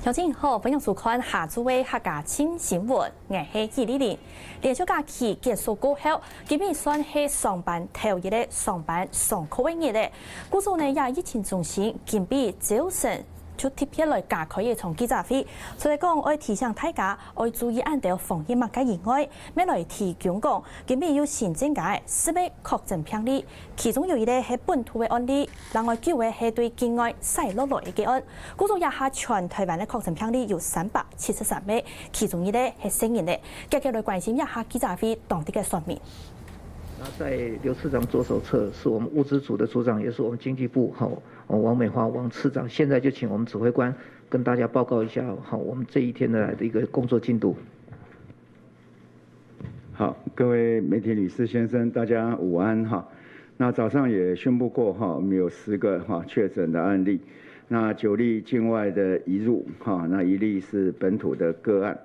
条件好，欢迎收看下周的客家新新闻。我是纪丽玲。连续假期结束过后，今日算是上班头一日上班上课的日嘞。故此呢，也疫情中心今比早晨就特别来加开一场记者会，所以讲我提醒大家要注意按照防疫物嘅以外，要来提供讲今日有新增嘅4例确诊病例，其中有一例係本土嘅案例，另外9位係對境外採落來嘅案。估計一下全台灣嘅確診病例有373例，其中一例係成人嘅。繼續來關心一下記者會當地嘅說明。那在刘次长左手侧是我们物资组的组长，也是我们经济部王美华王次长。现在就请我们指挥官跟大家报告一下我们这一天的一个工作进度。好，各位媒体女士先生，大家午安哈。那早上也宣布过我们有10个确诊的案例，那9例境外的移入那1例是本土的个案。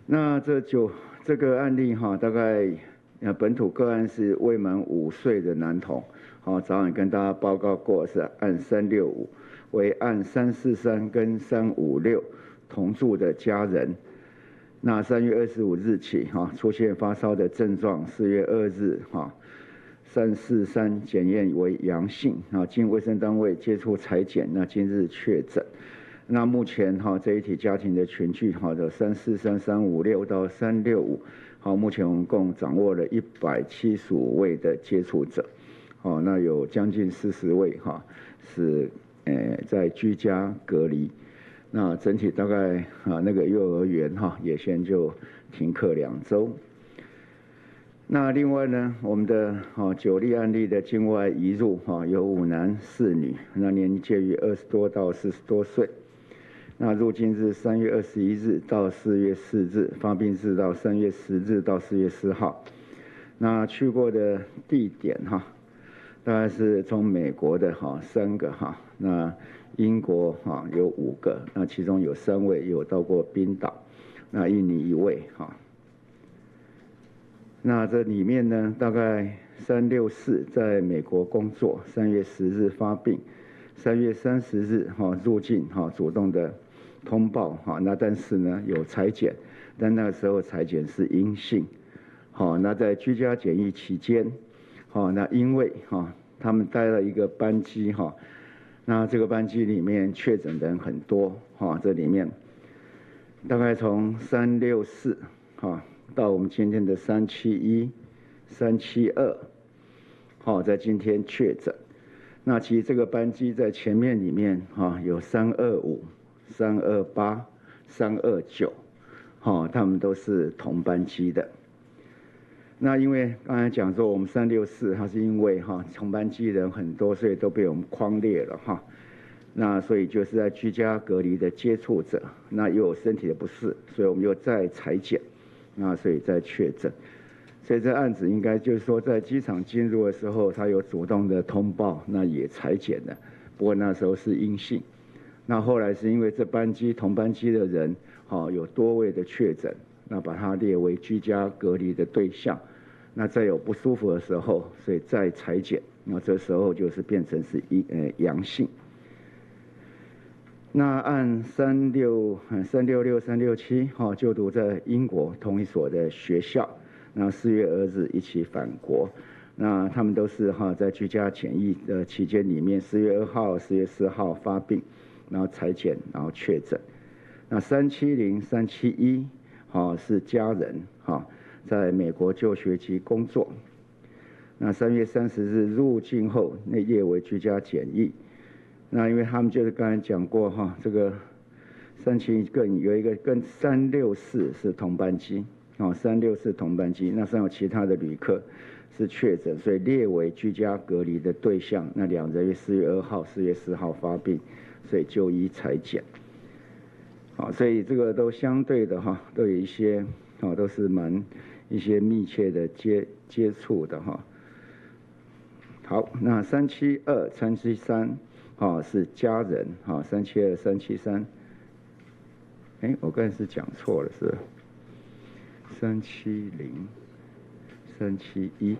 那这个案例大概。本土个案是未满5岁的男童，早晚跟大家报告过是按365，为按343跟356同住的家人。那3月25日起出现发烧的症状，4月2日343检验为阳性，经卫生单位接触采检，那今日确诊。那目前这一体家庭的群聚的343、356到365。目前我们共掌握了175位的接触者，那有将近40位是在居家隔离，那整体大概那个幼儿园也先就停课2周。那另外呢，我们的9例案例的境外移入有5男4女，那年龄介于20多到40多岁。那入境日3月21日到4月4日，发病日到3月10日到4月4号。那去过的地点大概是从美国的3个那英国有5个，那其中有3位有到过冰岛，那印尼1位那这里面呢，大概364在美国工作，3月10日发病，3月30日入境主动的通报那但是呢有采检，但那个时候采检是阴性那在居家检疫期间那因为他们待了一个班机那这个班机里面确诊的人很多这里面大概从364到我们今天的371、372在今天确诊。那其实这个班机在前面里面有325、328、329他们都是同班机的。那因为刚才讲说我们364它是因为同班机人很多，所以都被我们匡列了那所以就是在居家隔离的接触者，那又有身体的不适，所以我们又再采检，那所以再确诊。所以这案子应该就是说，在机场进入的时候，他有主动的通报，那也采检了，不过那时候是阴性。那后来是因为这班机同班机的人有多位的确诊，那把它列为居家隔离的对象。那再有不舒服的时候，所以再采检，那这时候就是变成是阳性。那按366、367就读在英国同一所的学校。那4月2日一起返国，那他们都是在居家检疫的期间里面，4月2号、4月4号发病，然后采检，然后确诊。那370、371是家人在美国就学及工作。那3月30日入境后，那列为居家检疫。那因为他们就是刚才讲过这个371更有一个跟364是同班机。364同班机，那上有其他的旅客是确诊，所以列为居家隔离的对象。那2人4月2号、4月4号发病，所以就医采检。所以这个都相对的都有一些都是一些密切的接触的好，那372、373是家人372、373，我刚才是讲错了是370、371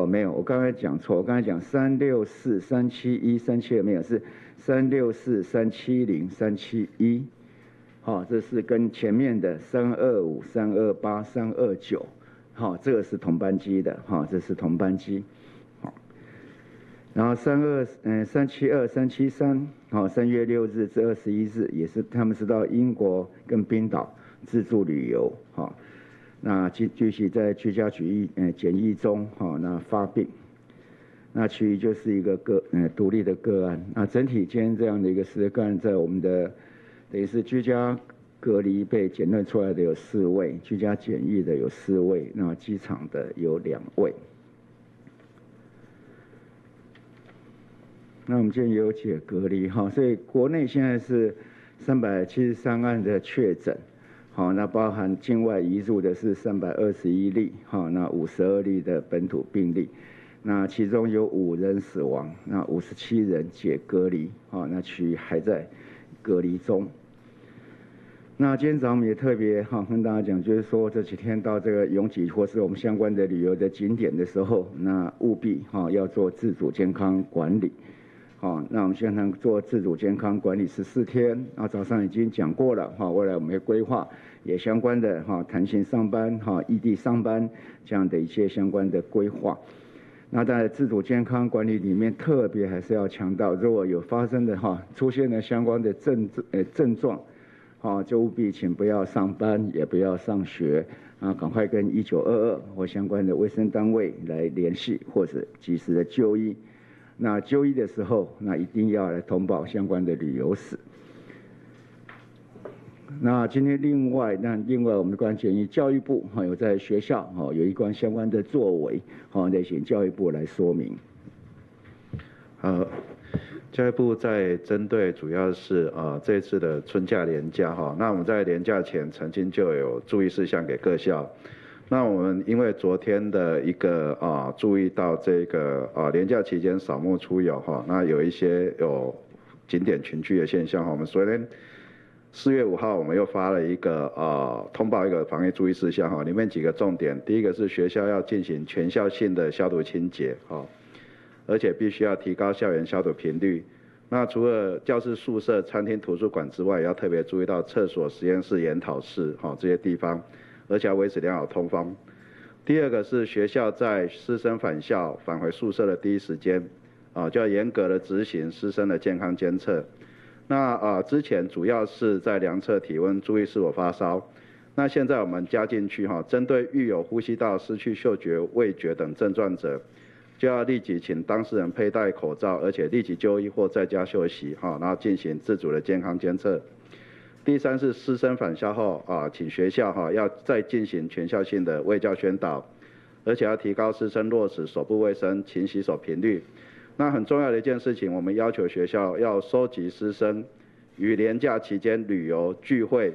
没有，我刚才讲错，我刚才讲364、371、372没有，是364、370、371好，这是跟前面的325、328、329，好，这个是同班机的，好，这是同班机，好。然后372、373，好，3月6日至21日也是他们是到英国跟冰岛自助旅游，好，那继续在居家检疫中，好，那发病。那其余就是一个独立的个案。那整体间这样的一个10个案，在我们的等于是居家隔离被检测出来的有4位，居家检疫的有4位，那机场的有2位。那我们今天也有解隔离哈，所以国内现在是373案的确诊，好，那包含境外移入的是321例，好，那52例的本土病例。那其中有5人死亡，那57人解隔离，好，那其余还在隔离中。那今天早上我们也特别跟大家讲，就是说这几天到这个永吉或是我们相关的旅游的景点的时候，那务必要做自主健康管理。好，那我们现在做自主健康管理14天，啊，早上已经讲过了，未来我们会规划也相关的弹性上班、异地上班这样的一些相关的规划。那在自主健康管理里面，特别还是要强调，如果有发生的出现了相关的症状，就务必请不要上班，也不要上学，啊，赶快跟1922或相关的卫生单位来联系，或者及时的就医。那就医的时候，那一定要来通报相关的旅游史。那今天另外我们的关检疫教育部有在学校有一关相关的作为，来请教育部来说明。教育部在针对主要是这次的春假连假那我们在连假前曾经就有注意事项给各校。那我们因为昨天的一个注意到这个连假期间扫墓出游那有一些有景点群聚的现象我们昨天4月5号我们又发了一个通报一个防疫注意事项里面几个重点，第一个是学校要进行全校性的消毒清洁而且必须要提高校园消毒频率。那除了教室、宿舍、餐厅、图书馆之外，也要特别注意到厕所、实验室、研讨室这些地方。而且要维持良好通风。第二个是学校在师生返校返回宿舍的第一时间，就要严格的执行师生的健康监测。那之前主要是在量测体温，注意是否发烧。那现在我们加进去针对遇有呼吸道、失去嗅觉、味觉等症状者，就要立即请当事人佩戴口罩，而且立即就医或在家休息然后进行自主的健康监测。第三是师生返校后请学校要再进行全校性的卫教宣导，而且要提高师生落实手部卫生、勤洗手频率。那很重要的一件事情，我们要求学校要收集师生于连假期间旅游、聚会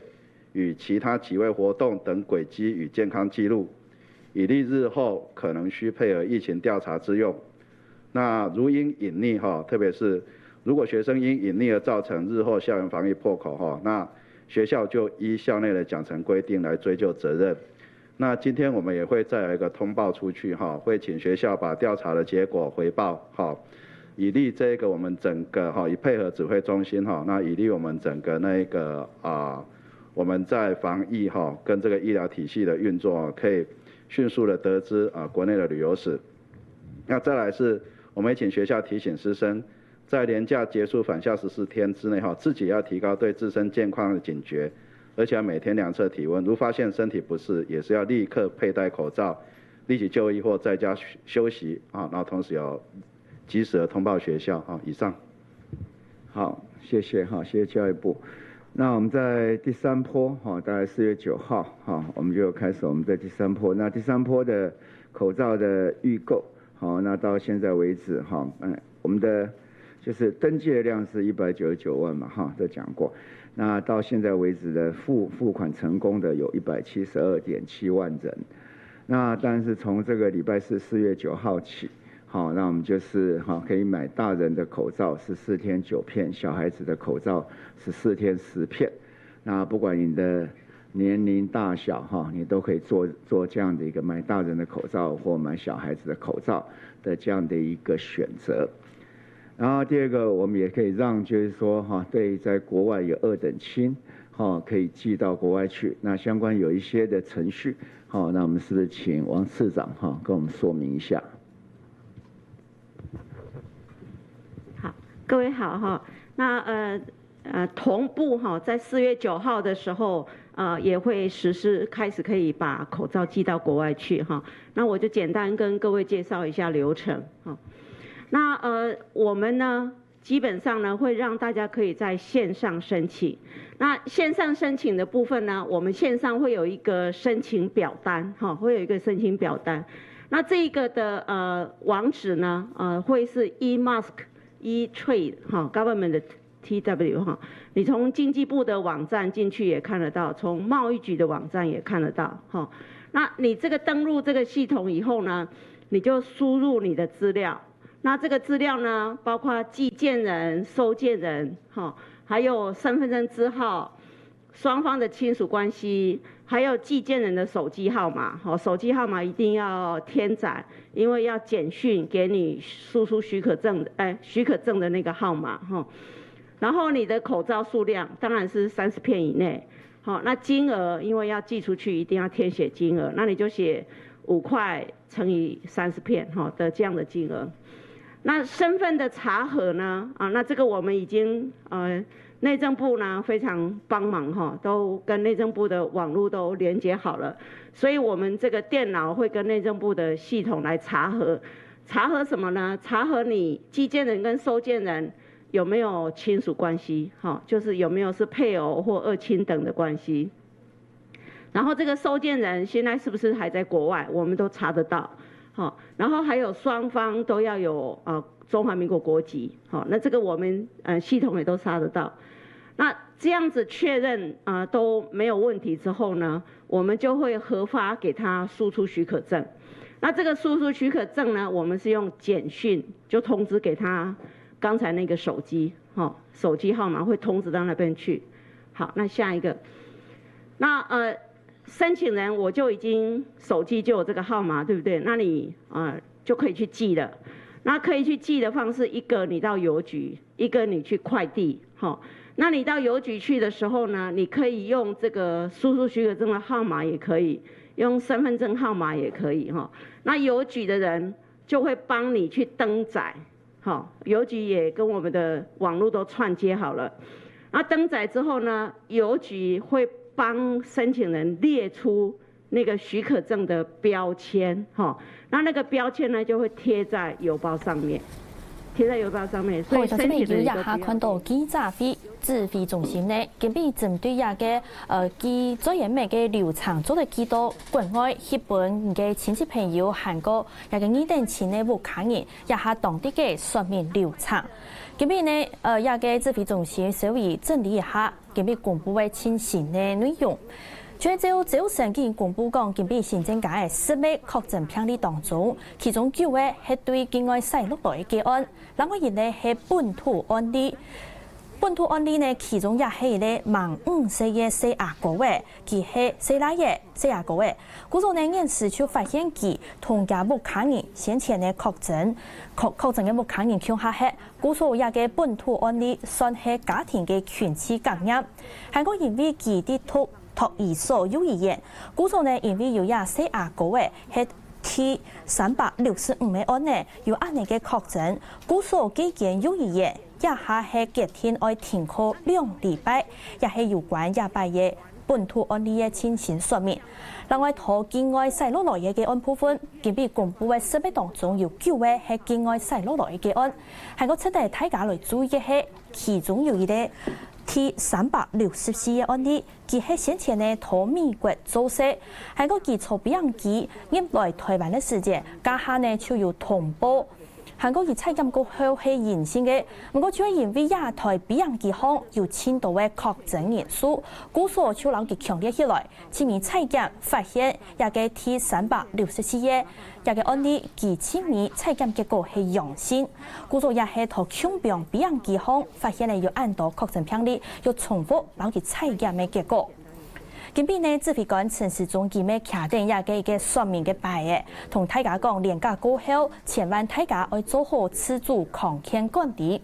与其他集会活动等轨迹与健康记录，以利日后可能需配合疫情调查之用。那如因隐匿特别是如果学生因隐匿而造成日后校园防疫破口那学校就依校内的奖惩规定来追究责任。那今天我们也会再有一个通报出去会请学校把调查的结果回报以利这个我们整个以配合指挥中心那以利我们整个那个我们在防疫跟这个医疗体系的运作可以迅速的得知国内的旅游史。那再来是我们也请学校提醒师生，在连假结束返校14天之内自己要提高对自身健康的警觉，而且要每天量测体温，如发现身体不适，也是要立刻佩戴口罩，立即就医或在家休息然后同时要及时的通报学校以上。好，谢谢谢谢教育部。那我们在第3波大概4月9号我们就开始我们在第3波。那第3波的口罩的预购那到现在为止我们的就是登记的量是199万嘛这讲过。那到现在为止的付款成功的有172.7万人。那但是从这个礼拜四4月9号起那我们就是可以买大人的口罩14天9片，小孩子的口罩14天10片。那不管你的年龄大小你都可以做这样的一个买大人的口罩或买小孩子的口罩的这样的一个选择。然后第二个，我们也可以让就是说对在国外有2等亲可以寄到国外去。那相关有一些的程序，那我们是不是请王次长跟我们说明一下？好，各位好那同步在4月9号的时候，也会实施开始可以把口罩寄到国外去那我就简单跟各位介绍一下流程那我们呢，基本上呢会让大家可以在线上申请。那线上申请的部分呢，我们线上会有一个申请表单会有一个申请表单。那这个的网址呢，会是 eMask eTrade government 的 TW 你从经济部的网站进去也看得到，从贸易局的网站也看得到那你这个登录这个系统以后呢，你就输入你的资料。那这个资料呢，包括寄件人、收件人，还有身份证字号、双方的亲属关系，还有寄件人的手机号码。手机号码一定要填载，因为要简讯给你输出许可证的那个号码然后你的口罩数量当然是30片以内。那金额因为要寄出去，一定要填写金额，那你就写5块乘以30片的这样的金额。那身份的查核呢？那这个我们已经内政部呢非常帮忙都跟内政部的网络都连接好了，所以我们这个电脑会跟内政部的系统来查核。查核什么呢？查核你寄件人跟收件人有没有亲属关系，就是有没有是配偶或二亲等的关系。然后这个收件人现在是不是还在国外，我们都查得到。然后还有双方都要有中华民国国籍，那这个我们系统也都查得到。那这样子确认都没有问题之后呢，我们就会核发给他输出许可证。那这个输出许可证呢，我们是用简讯就通知给他刚才那个手机，手机号码会通知到那边去。好，那下一个，那申请人我就已经手机就有这个号码，对不对？那你就可以去寄了。那可以去寄的方式，一个你到邮局，一个你去快递。那你到邮局去的时候呢，你可以用这个输出许可证的号码，也可以用身份证号码，也可以那邮局的人就会帮你去登载。邮局也跟我们的网络都串接好了。那登载之后呢，邮局会帮申请人列出那个许可证的标签，那个标签呢就会贴在邮包上面，所以申请人也下看到记者会指挥中心呢，根据针对记最严密嘅流程做得几多，国外、日本嘅亲戚朋友、韩国一个二等亲嘅无客人，也下当地嘅说明流程。根据呢，一个指挥中心稍微整理一下，根据公布嘅清醒嘅内容。全州早上竟公布讲，根据新增加嘅10位确诊病例当中，其中9位係對境外勢落來嘅個案，另外一呢係本土案例。本土案例呢，其中也係咧滿5歲嘅40個位，佢係40個位。故咗呢，現時就發現佢同家無客人先前嘅確診嘅無客人向下係，故咗也嘅本土案例算係家庭嘅群體感染。韓國因為佢啲托兒所幼兒園，故咗呢，因為有40個位係T 365名案呢，有安尼嘅確診，故咗幾間幼兒園。也下係隔天愛停課2禮拜，也係有關廿8嘅本土案例嘅情形說明。另外，同境外勢落來嘅案部分，根據公布嘅10位當中有9位係境外勢落來嘅案。韓國出地大家來注意嘅係，其中有一個T 364嘅案例，佢係先前呢同美國做事，韓國基礎比樣機入來台灣嘅時間，家下呢就有同步。韓國以採檢過後係陰性嘅，不過就係因為亞太比樣機項有輕度嘅確診人數，故所就攞佢強烈起來，前面採檢發現一個 T 364嘅一個案例，其前面採檢結果係陽性，故所也係同強病比樣機項發現咧有按多確診病例，又重複攞佢採檢嘅結果。今邊呢，指揮官陳時中佢咪徛定一個說明嘅牌嘅，同大家講連假過後，千萬大家要做好自主抗疫管理。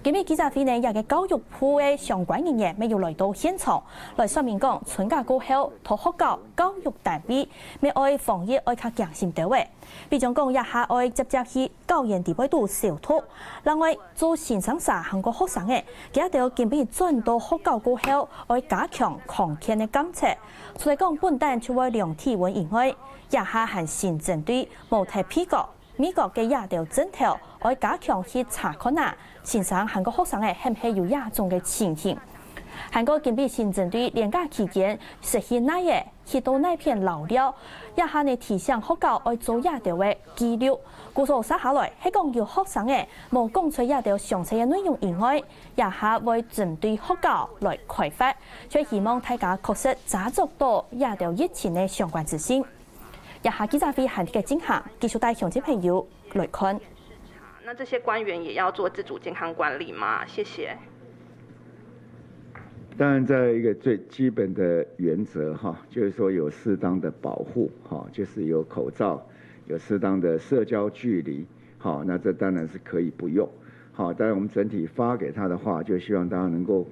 今日记者会呢，也个教育部的相关人员没有来到现场，来说明讲春假过后，托学校教育单位要爱防疫爱较强心到位。比如讲，也下爱直接去教研地位度小托，另外做线上啥韩国学生嘅，佢一定要今日转到学校过后，爱加强抗天的监测。除了讲本单除了量体温以外，也下还新针对无体美國嘅也條整條，愛加強去查看線上韓國學生嘅係唔係有亞種嘅情形。韓國今日新針對連假期間實現那嘢去到那片老料，也下呢提醒學校愛做亞條嘅記錄。故所接下來係講要學生嘅無講出亞條詳細嘅內容以外，也下會針對學校來開發，卻希望大家確實抓足到亞條疫情嘅相關資訊。以下記者會涵蓋嘅進行，繼續帶鄉親朋友來看。那這些官員也要做自主健康管理嗎？謝謝。當然，在一個最基本的原則哈，就是說有適當的保護哈，就是有口罩，有適當的社交距離，好，那這當然是可以不用。好，當然我們整體發給他的話，就希望大家能夠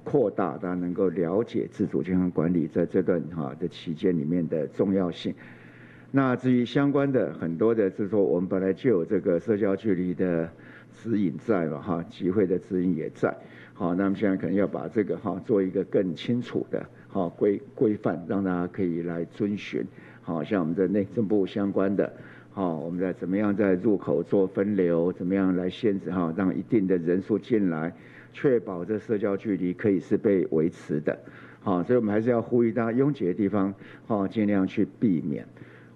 擴大，大家能夠了解自主健康管理在這段的期間裡面的重要性。那至於相關的很多的，就是說我們本來就有這個社交距離的指引在嘛，哈，集會的指引也在，好，那麼現在可能要把這個做一個更清楚的規範，讓大家可以來遵循，好，像我們的內政部相關的，好，我們在怎麼樣在入口做分流，怎麼樣來限制，哈，讓一定的人數進來，確保這社交距離可以是被維持的，好，所以我們還是要呼籲大家擁擠的地方，好，盡量去避免。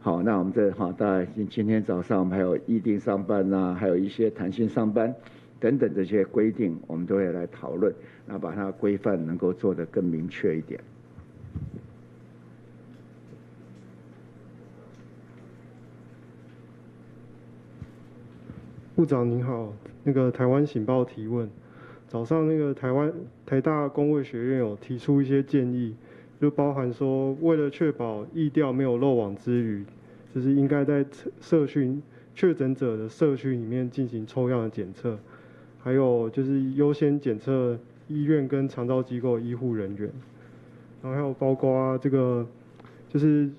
好，那我們大概今天早上我們還有議定上班啊，還有一些彈性上班等等這些規定，我們都會來討論，那把它規範能夠做得更明確一點。部長您好，那個台灣醒報提問，早上那個台大公衛學院有提出一些建議。就包含說，為了確保疫調沒有漏網之魚，就是應該在社區確診者的社區裡面進行抽樣的檢測，還有就是優先檢測醫院跟長照機構醫護人員，然後還有包括這個就是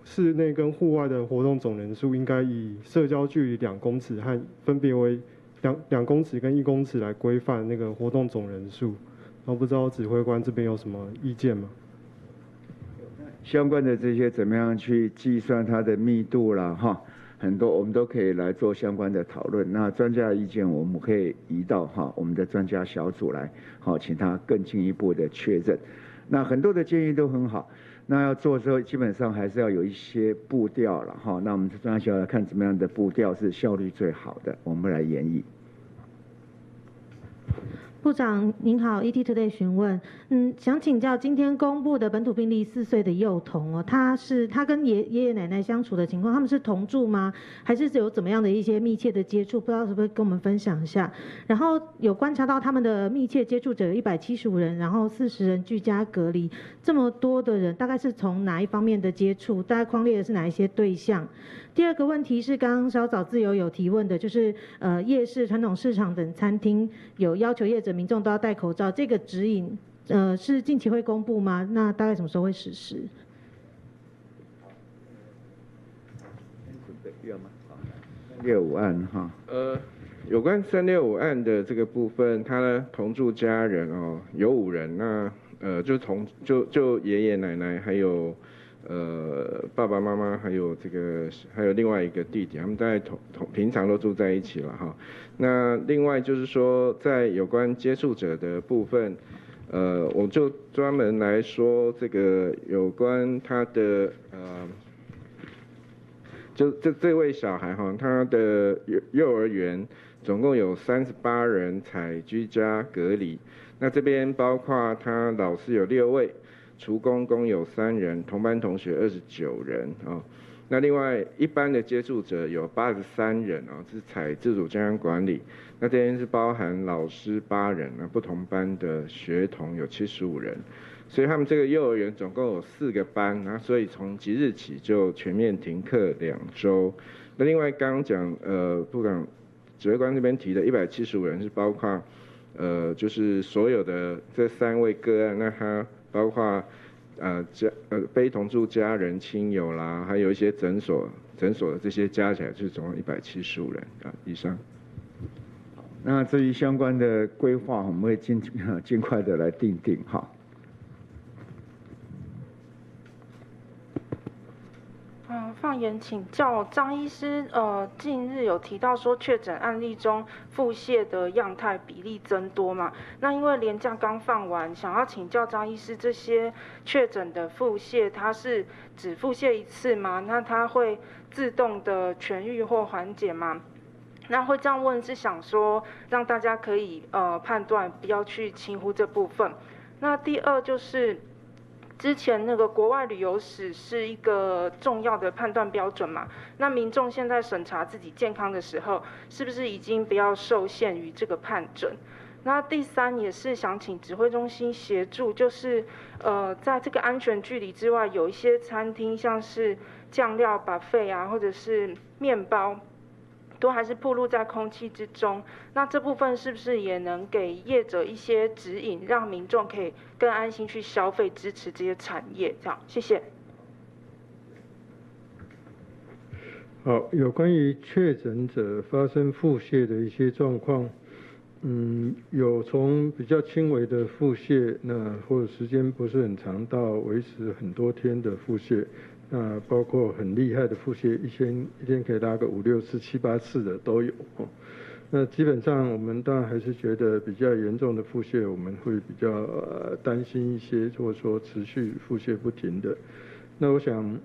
室內跟戶外的活動總人數應該以社交距離2公尺和分別為2公尺跟1公尺來規範那個活動總人數，然後不知道指揮官這邊有什麼意見嗎？相關的這些怎麼樣去計算它的密度啦，哈，很多我們都可以來做相關的討論。那專家的意見我們可以移到我們的專家小組來，好，請他更進一步的確認。那很多的建議都很好，那要做的時候基本上還是要有一些步調了，哈。那我們專家小組來看怎麼樣的步調是效率最好的，我們來研議。部長您好 ，ET Today 詢問，想請教今天公布的本土病例4歲的幼童哦，他跟爺爺奶奶相處的情況，他們是同住嗎？還是有怎麼樣的一些密切的接觸？不知道可不可以跟我們分享一下？然後有觀察到他們的密切接觸者有175人，然後40人居家隔離，這麼多的人，大概是從哪一方面的接觸？大概匡列的是哪一些對象？第二個問題是，剛剛稍早自由有提問的，就是夜市、傳統市場等餐廳有要求業者民眾都要戴口罩，這個指引是近期會公布嗎？那大概什麼時候會實施？365案哈，有關365案的這個部分，他呢同住家人哦有5人，那就爺爺奶奶還有。爸爸媽媽還有另外一個弟弟，他們大概平常都住在一起了哈。那另外就是說，在有關接觸者的部分，我就專門來說這個有關他的就這位小孩哈，他的幼兒園總共有38人採居家隔離，那這邊包括他老師有6位。廚工共有3人，同班同學29人啊。那另外一般的接觸者有83人啊，是採自主健康管理。那這邊是包含老師8人，那不同班的學童有75人。所以他們這個幼兒園總共有4個班，那所以從即日起就全面停課2週。那另外剛剛講部長指挥官这边提的175人是包括就是所有的这3位个案，那它包括非同住家人、亲友啦，还有一些诊所的这些加起来，就是总共175人以上。那至于相关的规划，我们会尽快的来订定哈。放言请教张医师，近日有提到说确诊案例中腹泻的样态比例增多嘛？那因为连假刚放完，想要请教张医师，这些确诊的腹泻，它是只腹泻一次吗？那它会自动的痊愈或缓解吗？那会这样问是想说让大家可以判断，不要去轻忽这部分。那第二就是。之前那个国外旅游史是一个重要的判断标准嘛？那民众现在审查自己健康的时候，是不是已经不要受限于这个判准？那第三也是想请指挥中心协助，就是在这个安全距离之外，有一些餐厅像是酱料 buffet 啊，或者是面包。都还是暴露在空气之中，那这部分是不是也能给业者一些指引，让民众可以更安心去消费，支持这些产业？这样，谢谢。好，有关于确诊者发生腹泻的一些状况，有从比较轻微的腹泻，那或者时间不是很长到维持很多天的腹泻。那包括很厉害的腹泻，一天可以拉个5、6次、7、8次的都有。那基本上我们当然还是觉得比较严重的腹泻，我们会比较担心一些，或者说持续腹泻不停的。那我想，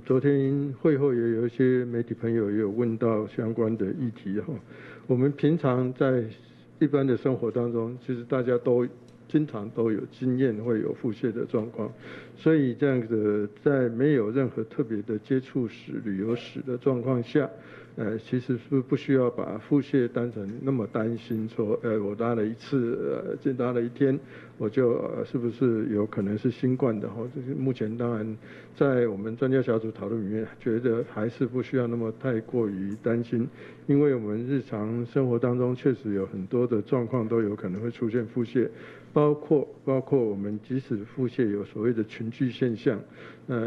昨天会后也有一些媒体朋友也有问到相关的议题哈。我们平常在一般的生活当中，其实大家都经常都有经验会有腹泻的状况，所以这样子在没有任何特别的接触史、旅游史的状况下，其实是不需要把腹泻当成那么担心，说我拉了一次，拉了1天，我就是不是有可能是新冠的哈？这是目前当然在我们专家小组讨论里面，觉得还是不需要那么太过于担心，因为我们日常生活当中确实有很多的状况都有可能会出现腹泻。包括我们即使腹泻有所谓的群聚现象，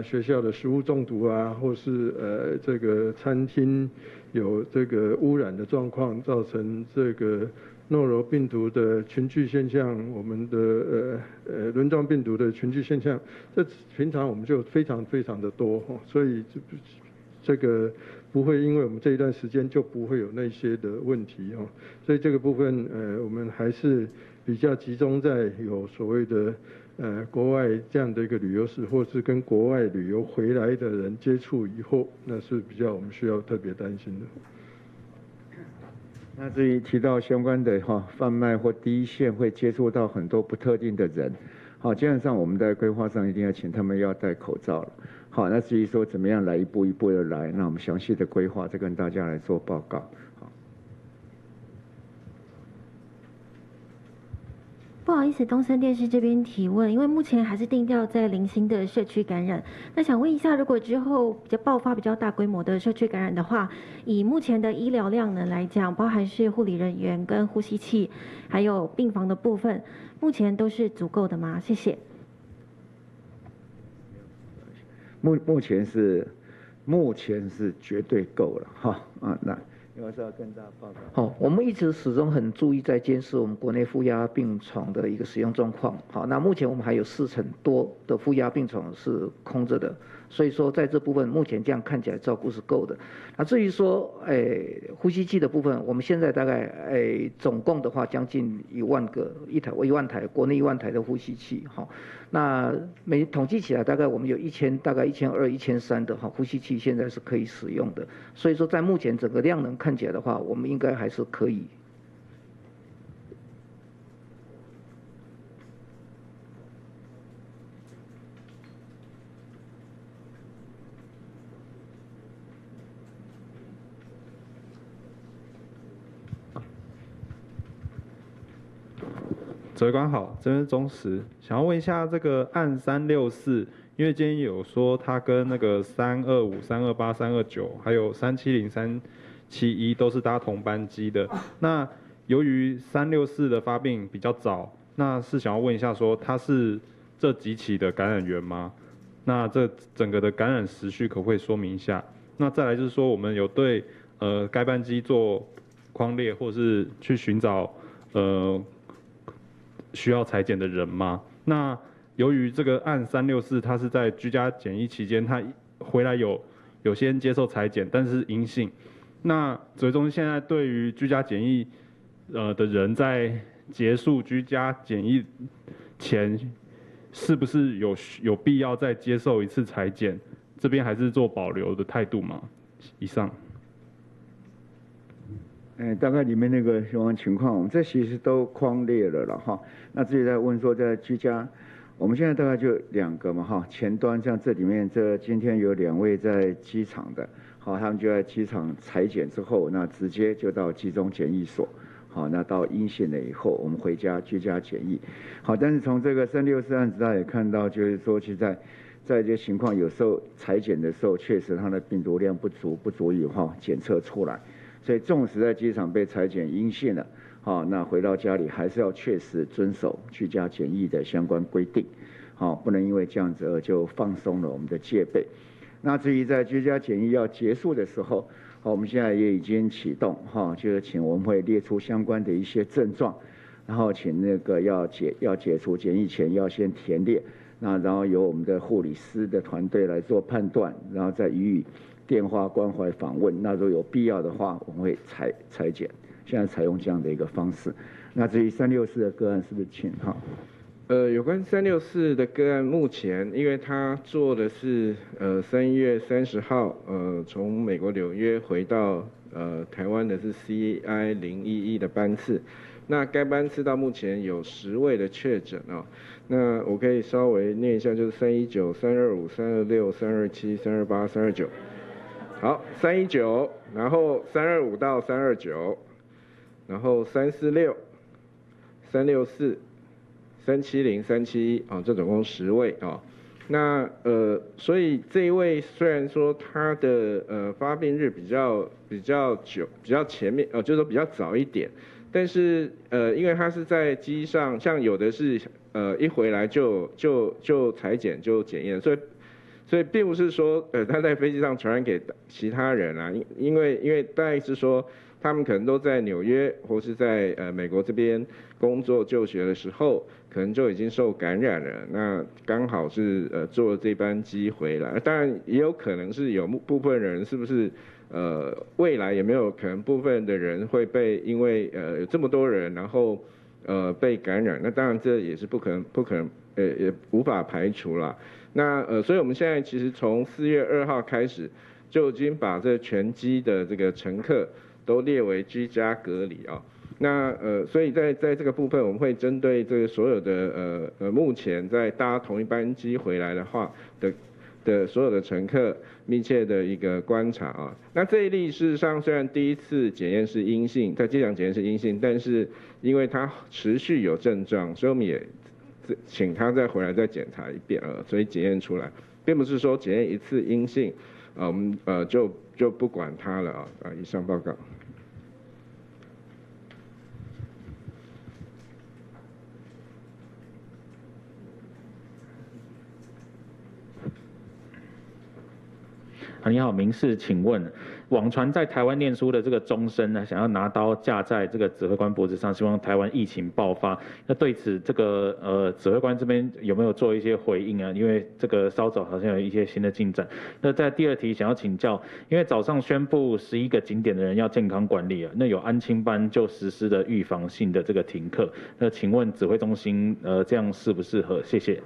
学校的食物中毒啊，或是这个餐厅有这个污染的状况，造成这个诺如病毒的群聚现象，我们的轮状病毒的群聚现象，这平常我们就非常非常的多，所以这个不会因为我们这一段时间就不会有那些的问题哦，所以这个部分我们还是比较集中在有所谓的国外这样的一个旅游史，或是跟国外旅游回来的人接触以后，那是比较我们需要特别担心的。那至于提到相关的贩卖或第一线会接触到很多不特定的人，好，基本上我们在规划上一定要请他们要戴口罩了。好，那至于说怎么样来一步一步的来，那我们详细的规划再跟大家来做报告。不好意思，东森电视这边提问，因为目前还是定调在零星的社区感染，那想问一下，如果之后比较爆发比较大规模的社区感染的话，以目前的医疗量能来讲，包含是护理人员跟呼吸器，还有病房的部分，目前都是足够的吗？谢谢。目前是绝对够了哈那。有是要跟大家报告。好，我们一直始终很注意在监视我们国内负压病床的一个使用状况。好，那目前我们还有40%多的负压病床是空着的，所以说在这部分目前这样看起来照顾是够的。那至于说呼吸器的部分，我们现在大概总共的话将近1万台，国内1万台的呼吸器。好，那统计起来大概我们有大概1200、1300的呼吸器现在是可以使用的。所以说在目前整个量能看起来的话，我们应该还是可以。指挥官好，这边是中时，想要问一下这个案364，因为今天有说它跟那个325、328、329，还有3703 371都是搭同班机的。那由于364的发病比较早，那是想要问一下说他是这几起的感染源吗？那这整个的感染时序可不可以说明一下？那再来就是说我们有对该班机做匡列或是去寻找需要采检的人吗？那由于这个案364，他是在居家检疫期间，他回来有先接受采检，但是阴性。那指挥中心现在对于居家检疫的人在结束居家检疫前，是不是有必要再接受一次采检？这边还是做保留的态度吗？以上。大概里面那个相关情况，我们这其实都匡列了了哈。那至于在问说在居家，我们现在大概就2个嘛哈。前端像这里面今天有2位在机场的，好，他们就在机场采检之后，那直接就到集中检疫所，好，那到阴性了以后，我们回家居家检疫。好，但是从这个364案子大家也看到，就是说其实在这些情况，有时候采检的时候，确实它的病毒量不足以检测出来。所以，纵使在机场被采检阴性了，好，那回到家里还是要确实遵守居家检疫的相关规定，好，不能因为这样子而就放松了我们的戒备。那至于在居家检疫要结束的时候，好，我们现在也已经启动，哈，就是请我们会列出相关的一些症状，然后请那个要解除检疫前要先填列，那然后由我们的护理师的团队来做判断，然后再予以电话关怀访问，那如果有必要的话，我们会采检。现在采用这样的一个方式。那至于364的个案，是不是请哈？有关364的个案，目前因为他做的是3月30号从美国纽约回到台湾的是 CI 011的班次，那该班次到目前有10位的确诊哦。那我可以稍微念一下，就是319、325、326、327、328、329。好，319，然后325到329，然后346、364、370、371啊，这总共10位啊。那所以这一位虽然说他的发病日比较久，比较前面就是说比较早一点，但是因为他是在机上，像有的是一回来就采检就检验，所以并不是说他在飞机上传染给其他人啊，因为大概是说他们可能都在纽约或是在美国这边工作就学的时候，可能就已经受感染了，那刚好是坐了这班机回来，当然也有可能是有部分人是不是未来也没有可能部分的人会被因为有这么多人然后被感染，那当然这也是不可能也无法排除啦。那所以我们现在其实从4月2号开始就已经把这全机的这个乘客都列为居家隔离啊。那所以在这个部分，我们会针对这个所有的目前在搭同一班机回来的话的所有的乘客密切的一个观察啊。那这一例事实上虽然第一次检验是阴性，在机场检验是阴性，但是因为他持续有症状，所以我们也请他再回来再检查一遍所以检验出来，并不是说检验一次阴性，我们就不管他了啊。以上报告。你好，民事，请问，网传在台湾念书的这个中生呢，想要拿刀架在这个指挥官脖子上，希望台湾疫情爆发。那对此，这个指挥官这边有没有做一些回应啊？因为这个稍早好像有一些新的进展。那在第二题想要请教，因为早上宣布11个景点的人要健康管理啊，那有安亲班就实施了预防性的这个停课。那请问指挥中心这样适不适合？谢谢。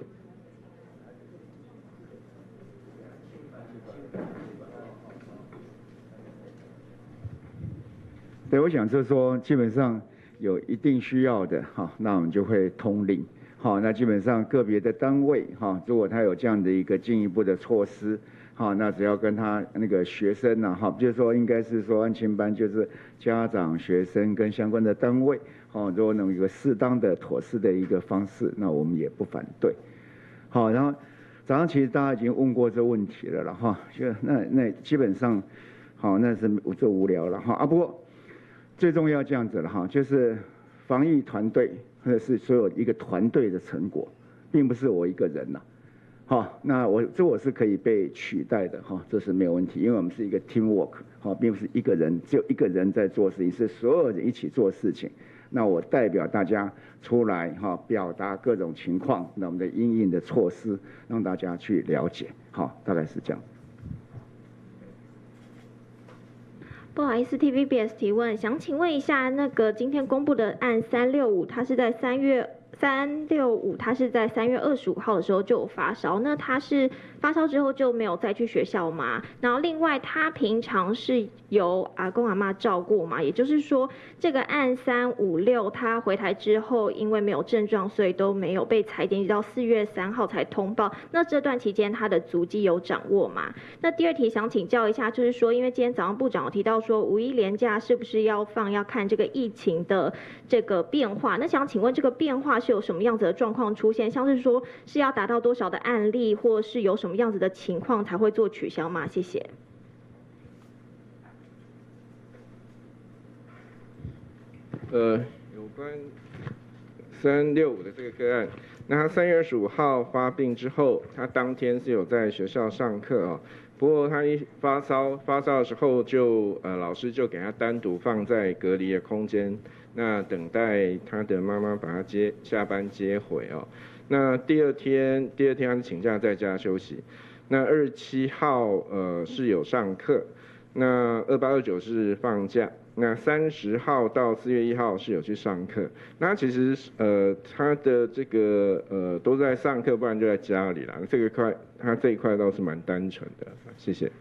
对，我想就是说，基本上有一定需要的哈，那我们就会通令。好，那基本上个别的单位哈，如果他有这样的一个进一步的措施，好，那只要跟他那个学生呐，哈，就是说应该是说安亲班就是家长、学生跟相关的单位，好，如果能有一个适当的、妥适的一个方式，那我们也不反对。好，然后早上其实大家已经问过这问题了哈，就那基本上。好，那是就无聊了哈。不过最重要这样子了哈，就是防疫团队或者是所有一个团队的成果，并不是我一个人呐。好，那我是可以被取代的哈，这是没有问题，因为我们是一个 teamwork， 好，并不是一个人只有一个人在做事情，是所有人一起做事情。那我代表大家出来哈，表达各种情况，那我们的因应的措施，让大家去了解，好，大概是这样。不好意思 ，TVBS 提问，想请问一下，那个今天公布的案365，它是在3月25号的时候就有发烧，那他是发烧之后就没有再去学校吗？然后另外他平常是由阿公阿嬷照顾吗？也就是说，这个案356他回台之后，因为没有症状，所以都没有被裁点，直到4月3号才通报。那这段期间他的足迹有掌握吗？那第二题想请教一下，就是说，因为今天早上部长有提到说5·1连假是不是要看这个疫情的这个变化？那想请问这个变化是有什么样子的状况出现？像是说是要达到多少的案例，或是有什么样子的情况才会做取消吗？谢谢。有关365的这个个案，那他3月25号发病之后，他当天是有在学校上课啊。不过他一发烧的时候就老师就给他单独放在隔离的空间，那等待他的妈妈把他下班接回哦。那第二天他请假在家休息。那27号是有上课，那28、29是放假。那30号到4月1号是有去上课。那其实他的这个都在上课，不然就在家里啦。他这一块倒是蛮单纯的，谢谢。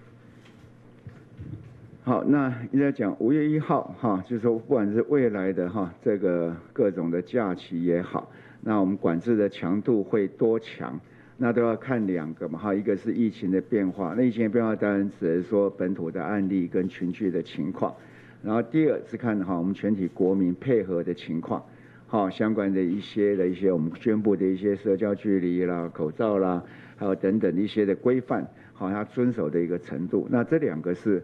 好，那一直在讲5月1号哈，就是说不管是未来的哈这个各种的假期也好，那我们管制的强度会多强？那都要看2个嘛哈，一个是疫情的变化，那疫情的变化当然只是说本土的案例跟群聚的情况。然后第二是看我们全体国民配合的情况，相关的一些我们宣布的一些社交距离啦、口罩啦，还有等等一些的规范，它遵守的一个程度。那这2个是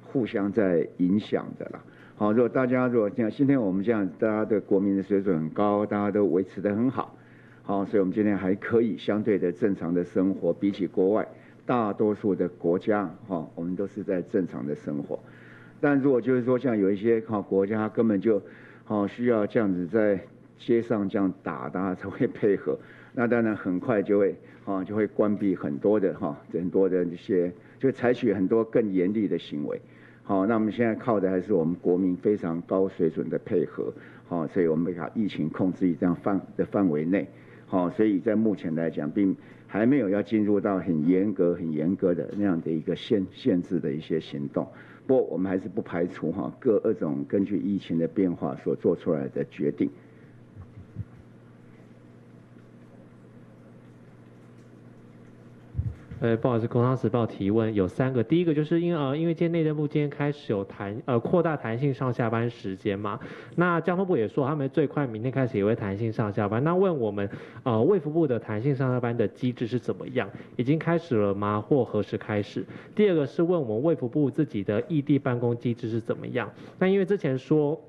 互相在影响的啦。如果大家像今天我们这样，大家的国民的水准很高，大家都维持得很好，所以我们今天还可以相对的正常的生活，比起国外大多数的国家，我们都是在正常的生活。但如果就是说像有一些国家根本就需要这样子在街上这样打，大家才会配合，那当然很快就会关闭很多的一些，就采取很多更严厉的行为。那我们现在靠的还是我们国民非常高水准的配合，所以我们把疫情控制于这样范围内，所以在目前来讲，并还没有要进入到很严格的那样的一个限制的一些行动。不过我们还是不排除各种根据疫情的变化所做出来的决定。不好意思，《工商时报》提问有3个，第一个就是因为今天内政部今天开始有扩大弹性上下班时间嘛，那交通部也说他们最快明天开始也会弹性上下班，那问我们卫福部的弹性上下班的机制是怎么样，已经开始了吗？或何时开始？第二个是问我们卫福部自己的异地办公机制是怎么样？那因为之前说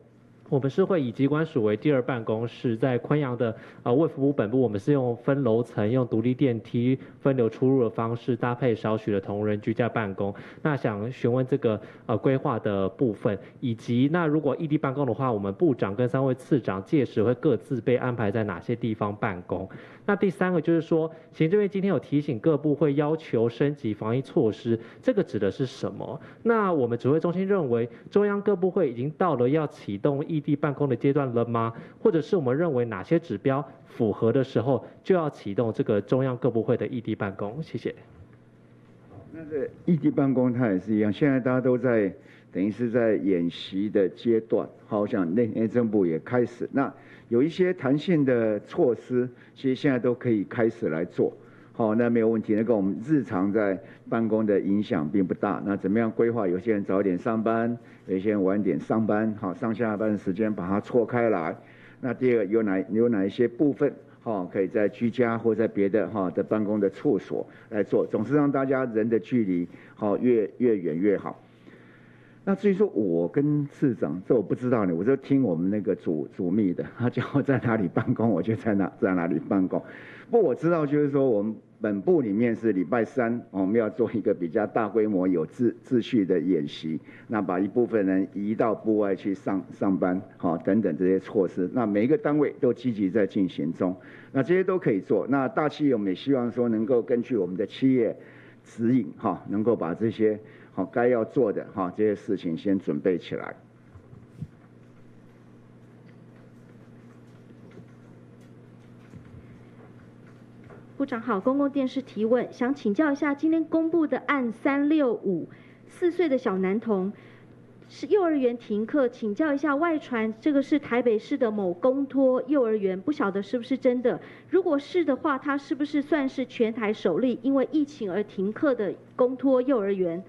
我们是会以疾管署为第2办公室，在昆阳的卫福部本部，我们是用分楼层、用独立电梯分流出入的方式，搭配少许的同仁居家办公。那想询问这个规划的部分，以及那如果异地办公的话，我们部长跟3位次长届时会各自被安排在哪些地方办公？那第3个就是说，行政院今天有提醒各部会要求升级防疫措施，这个指的是什么？那我们指挥中心认为，中央各部会已经到了要启动异地办公的阶段了吗？或者是我们认为哪些指标符合的时候，就要启动这个中央各部会的异地办公？谢谢。那这异地办公它也是一样，现在大家都在等于是在演习的阶段，好像内政部也开始，那有一些弹性的措施，其实现在都可以开始来做，那没有问题，那跟我们日常在办公的影响并不大。那怎么样规划？有些人早点上班，有些人晚点上班，上下班的时间把它错开来。那第二有哪一些部分，可以在居家或在别的的办公的处所来做，总是让大家人的距离越远越好。那至于说我跟市长，这我不知道呢，我就听我们那个主秘的，他叫我在哪里办公，我就在哪里办公。不过我知道就是说我们本部里面是礼拜三，我们要做一个比较大规模有秩序的演习，那把一部分人移到部外去上班，等等这些措施，那每一个单位都积极在进行中，那这些都可以做。那大企业我们也希望说能够根据我们的企业指引，能够把这些该要做的这些事情先准备起来。部长好，公共电视提问，想请教一下，今天公布的案365，4岁的小男童是幼儿园停课，请教一下，外传这个是台北市的某公托幼儿园，不晓得是不是真的？如果是的话，它是不是算是全台首例因为疫情而停课的公托幼儿园？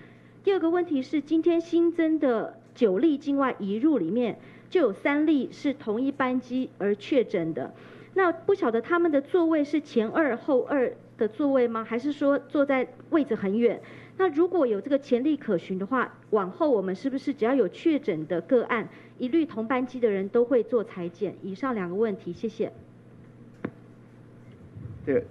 第二个问题是，今天新增的9例境外移入里面，就有3例是同一班机而确诊的。那不晓得他们的座位是前2后2的座位吗？还是说坐在位置很远？那如果有这个前例可循的话，往后我们是不是只要有确诊的个案，一律同班机的人都会做采检？以上2个问题，谢谢。对，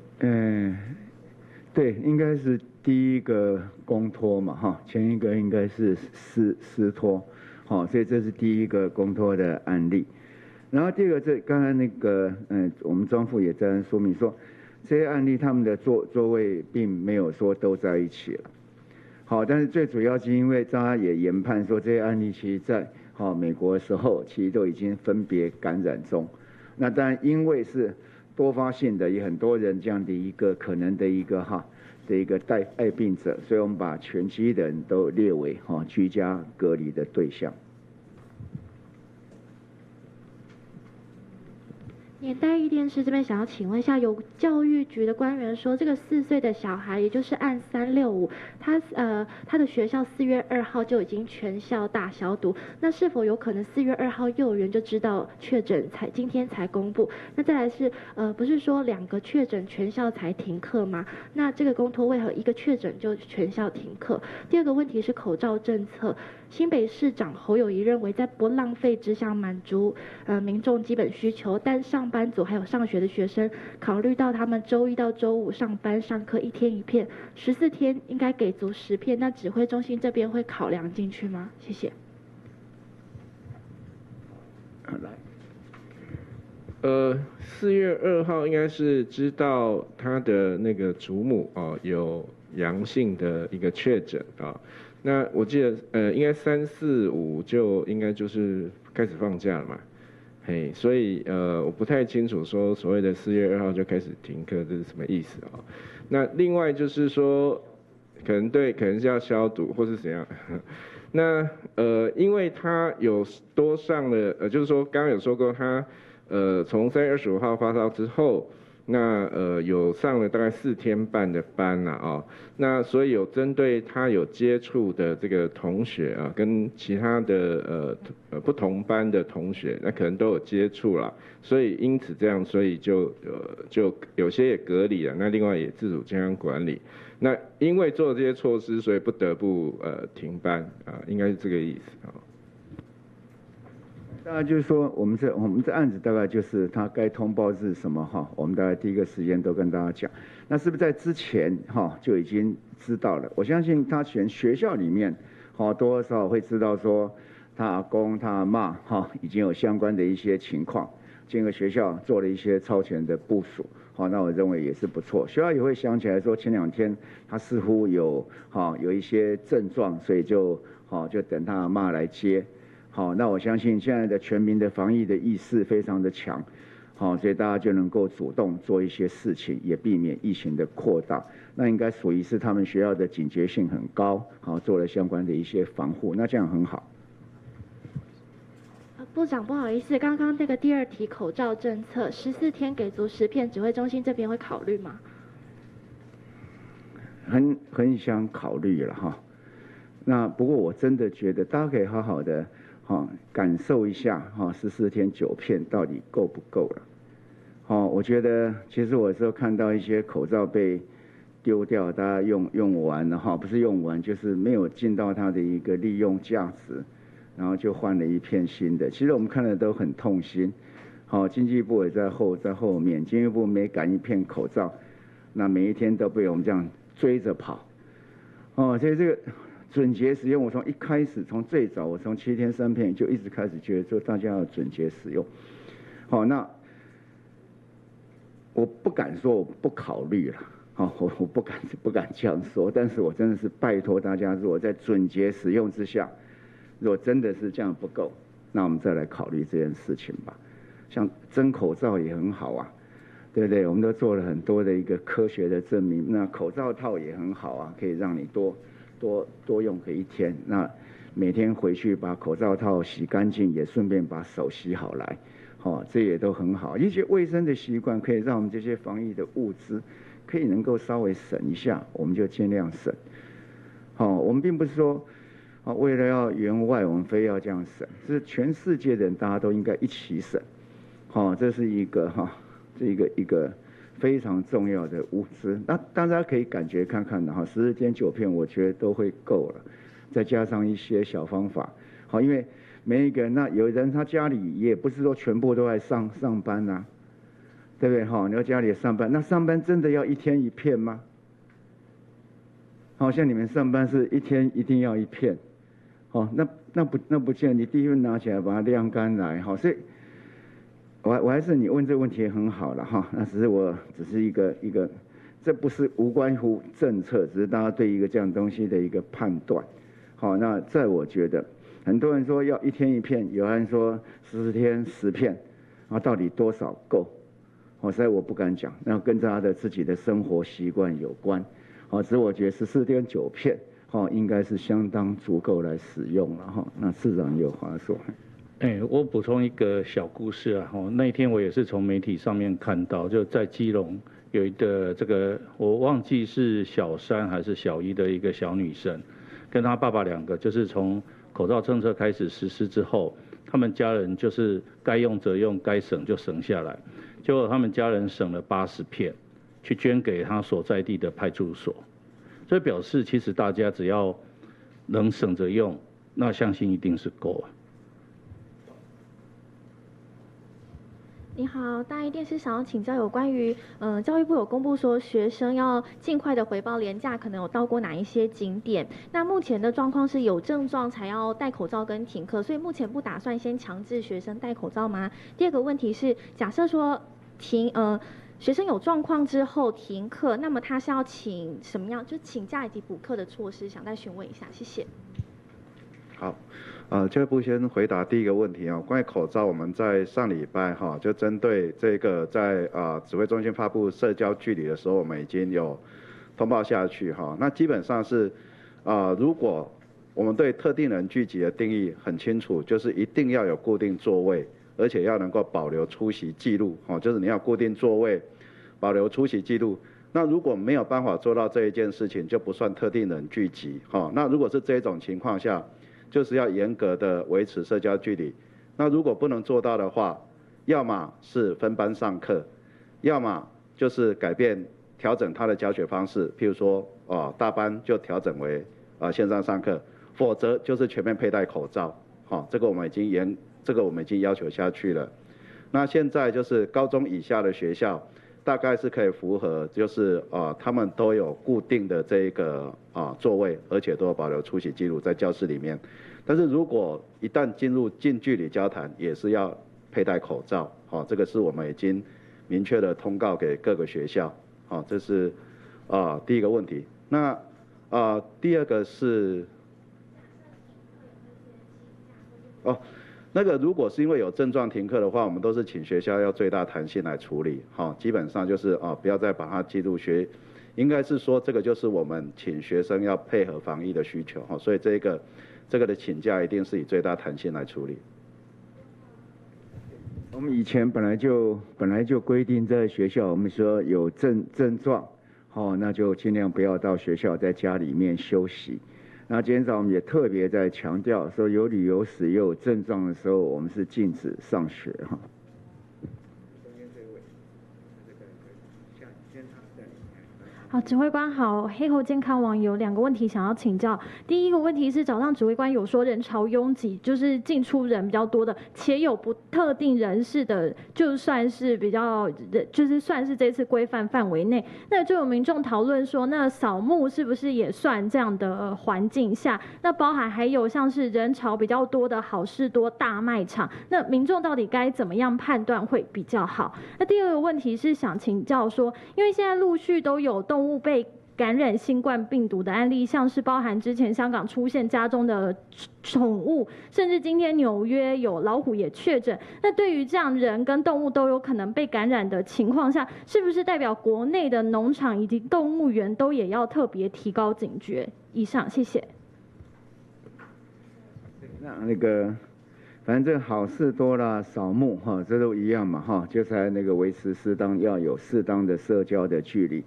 对，应该是第一个公托嘛，前一个应该是私托，所以这是第一个公托的案例。然后第二个，刚才那个，我们庄副也在说明说，这些案例他们的座位并没有说都在一起了。好，但是最主要是因为大家也研判说，这些案例其实在美国的时候，其实都已经分别感染中。那当然因为是多发性的，也很多人这样的一个可能的一个带病者，所以我们把全机的人都列为居家隔离的对象。年代一电视这边想要请问一下，有教育局的官员说，这个4岁的小孩，也就是案365，他的学校4月2号就已经全校大消毒，那是否有可能4月2号幼儿园就知道确诊，今天才公布？那再来是不是说2个确诊全校才停课吗？那这个公托为何1个确诊就全校停课？第二个问题是口罩政策。新北市长侯友宜认为，在不浪费之下满足民众基本需求，但上班族还有上学的学生，考虑到他们周1到周5上班上课1天1片，14天应该给足10片，那指挥中心这边会考量进去吗？谢谢。4月2号应该是知道他的那个祖母有阳性的一个确诊那我记得应该3、4、5就应该就是开始放假了嘛，所以我不太清楚说所谓的4月2号就开始停课这是什么意思那另外就是说可能是要消毒或是怎样。那因为他有多上了就是说刚刚有说过他从3月25号发烧之后。那有上了大概4天半的班啦那所以有针对他有接触的这个同学跟其他的不同班的同学，那可能都有接触啦，所以因此这样，所以就有些也隔离了，那另外也自主健康管理。那因为做这些措施，所以不得不停班应该是这个意思大概就是说，我们这案子大概就是他该通报是什么我们大概第一个时间都跟大家讲。那是不是在之前就已经知道了？我相信他全学校里面多多少少会知道说，他阿公他阿嬷已经有相关的一些情况，经过学校做了一些超前的部署。那我认为也是不错。学校也会想起来说，前2天他似乎有一些症状，所以就等他阿嬷来接。那我相信现在的全民的防疫的意识非常的强，所以大家就能够主动做一些事情，也避免疫情的扩大。那应该属于是他们学校的警觉性很高，做了相关的一些防护，那这样很好。部长不好意思，刚刚那个第2题口罩政策，14天给足10片，指挥中心这边会考虑吗？很想考虑了那不过我真的觉得大家可以好好的感受一下14天9片到底够不够了。我觉得其实我有时候看到一些口罩被丢掉，大家用完了哈，不是用完就是没有尽到它的一个利用价值，然后就换了一片新的。其实我们看的都很痛心。好，经济部也在后面，经济部每赶一片口罩，那每一天都被我们这样追着跑。哦，所以这个准节使用，我从一开始，从最早我从7天3片就一直开始觉得说大家要准节使用。好，那我不敢说我不考虑了，好，我不敢这样说，但是我真的是拜托大家，如果在准节使用之下，如果真的是这样不够，那我们再来考虑这件事情吧。像真口罩也很好啊，对不对？我们都做了很多的一个科学的证明。那口罩套也很好啊，可以让你多用个1天。那每天回去把口罩套洗干净，也顺便把手洗好来，这也都很好。一些卫生的习惯可以让我们这些防疫的物资可以能够稍微省一下，我们就尽量省。我们并不是说为了要援外，我们非要这样省，是全世界的人大家都应该一起省。这是一个一个非常重要的物资。那大家可以感觉看看的14天9片，我觉得都会够了，再加上一些小方法。因为每一个人，那有人他家里也不是说全部都在上班啊，对不对？你要家里上班，那上班真的要1天1片吗？好像你们上班是1天一定要1片，那不见，你第一份拿起来把它晾干来，所以。我还是你问这个问题很好了哈，那只是一个，这不是无关乎政策，只是大家对一个这样东西的一个判断。好，那在我觉得，很多人说要1天1片，有人说14天10片，到底多少够？实在我不敢讲，那跟大家的自己的生活习惯有关。只是我觉得14天9片，应该是相当足够来使用了哈。那市长有话说。我补充一个小故事啊，那一天我也是从媒体上面看到，就在基隆有一个我忘记是小3还是小1的一个小女生，跟她爸爸2个，就是从口罩政策开始实施之后，他们家人就是该用则用，该省就省下来，结果他们家人省了80片，去捐给他所在地的派出所，所以表示其实大家只要能省着用，那相信一定是够啊。你好，大爱电视想要请教有关于，教育部有公布说学生要尽快的回报连假，可能有到过哪一些景点？那目前的状况是有症状才要戴口罩跟停课，所以目前不打算先强制学生戴口罩吗？第二个问题是，假设说学生有状况之后停课，那么他是要请什么样，就请假以及补课的措施？想再询问一下，谢谢。好。教育部先回答第一个问题啊，关于口罩，我们在上礼拜就针对这个在指挥中心发布社交距离的时候，我们已经有通报下去哈。那基本上是如果我们对特定人聚集的定义很清楚，就是一定要有固定座位，而且要能够保留出席记录，就是你要固定座位，保留出席记录。那如果没有办法做到这一件事情，就不算特定人聚集哈。那如果是这种情况下，就是要严格的维持社交距离。那如果不能做到的话，要么是分班上课，要么就是调整他的教学方式，譬如说大班就调整为线上上课，否则就是全面佩戴口罩。这个我们已经要求下去了。那现在就是高中以下的学校，大概是可以符合，就是他们都有固定的这个座位，而且都有保留出席记录在教室里面。但是如果一旦进入近距离交谈，也是要佩戴口罩。这个是我们已经明确的通告给各个学校。这是第一个问题。那第二个是那个如果是因为有症状停课的话，我们都是请学校要最大弹性来处理。基本上就是不要再把它记录应该是说这个就是我们请学生要配合防疫的需求。所以这个的请假一定是以最大弹性来处理。我们以前本来就规定在学校，我们说有症状，那就尽量不要到学校，在家里面休息。那今天早上我们也特别在强调说，有旅游史也有症状的时候，我们是禁止上学哈。好，指挥官好，黑猴健康网有2个问题想要请教。第一个问题是，早上指挥官有说人潮拥挤，就是进出人比较多的，且有不特定人士的，就算是比较，就是算是这次规范范围内。那就有民众讨论说，那扫墓是不是也算这样的环境下？那包含还有像是人潮比较多的好事多大卖场，那民众到底该怎么样判断会比较好？那第二个问题是想请教说，因为现在陆续都有动物被感染新冠病毒的案例，像是包含之前香港出现家中的宠物，甚至今天纽约有老虎也确诊。那对于这样人跟动物都有可能被感染的情况下，是不是代表国内的农场以及动物园都也要特别提高警觉？以上，谢谢。那个，反正这个好事多啦，扫墓哈，这都一样嘛哈，就是那个维持要有适当的社交的距离。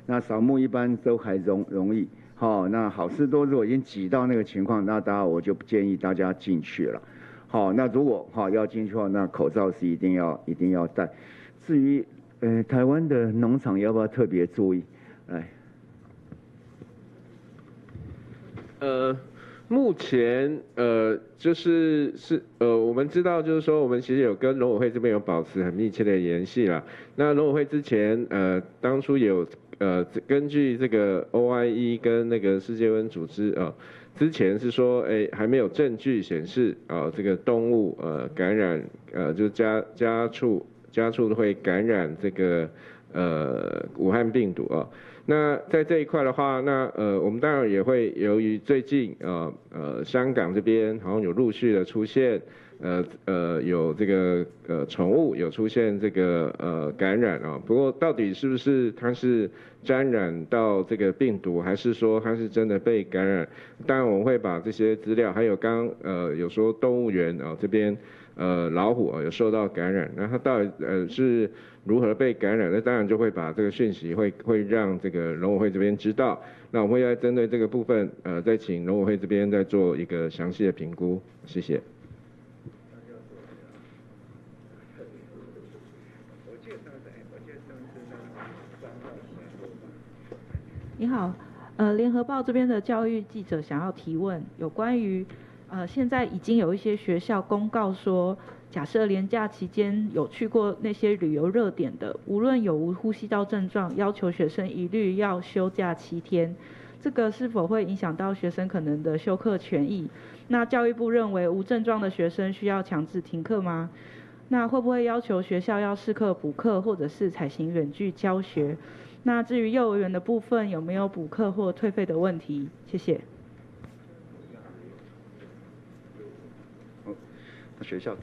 那扫墓一般都还容易，好，那好事多如果已经挤到那个情况，那当然我就不建议大家进去了。好，那如果要进去的话，那口罩是一定要戴。至于台湾的农场要不要特别注意？来，目前我们知道就是说，我们其实有跟农委会这边有保持很密切的联系啦。那农委会之前当初也有根据这个 OIE 跟那个世界卫生组织之前是说还没有证据显示这个动物感染就是家畜会感染这个武汉病毒啊。那在这一块的话，那我们当然也会由于最近香港这边好像有陆续的出现有这个宠物有出现这个感染啊，不过到底是不是它是沾染到这个病毒，还是说它是真的被感染？当然我们会把这些资料，还有刚有说动物园这边老虎有受到感染，那它到底是如何被感染？那当然就会把这个讯息会让这个农委会这边知道。那我们会再针对这个部分再请农委会这边再做一个详细的评估。谢谢。你好，联合报这边的教育记者想要提问，有关于现在已经有一些学校公告说，假设连假期间有去过那些旅游热点的，无论有无呼吸道症状，要求学生一律要休假7天，这个是否会影响到学生可能的修课权益？那教育部认为无症状的学生需要强制停课吗？那会不会要求学校要适课补课，或者是采行远距教学？那至于幼儿园的部分，有没有补课或退费的问题？谢谢。学校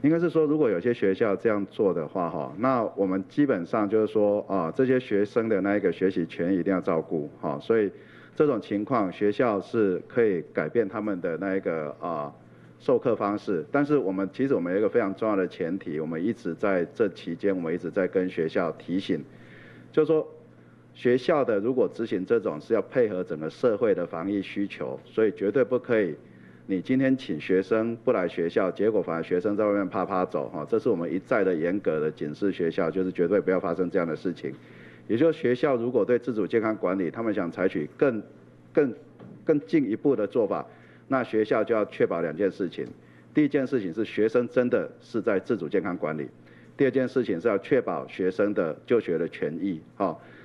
应该是说，如果有些学校这样做的话，那我们基本上就是说这些学生的那一个学习权一定要照顾，所以这种情况学校是可以改变他们的那一个授课方式，但是其实我们有一个非常重要的前提，我们一直在这期间，我们一直在跟学校提醒，就是说学校的如果执行这种是要配合整个社会的防疫需求，所以绝对不可以，你今天请学生不来学校，结果反而学生在外面啪走，这是我们一再的严格的警示学校，就是绝对不要发生这样的事情。也就是学校如果对自主健康管理，他们想采取更进一步的做法，那学校就要确保2件事情。第一件事情是学生真的是在自主健康管理，第二件事情是要确保学生的就学的权益。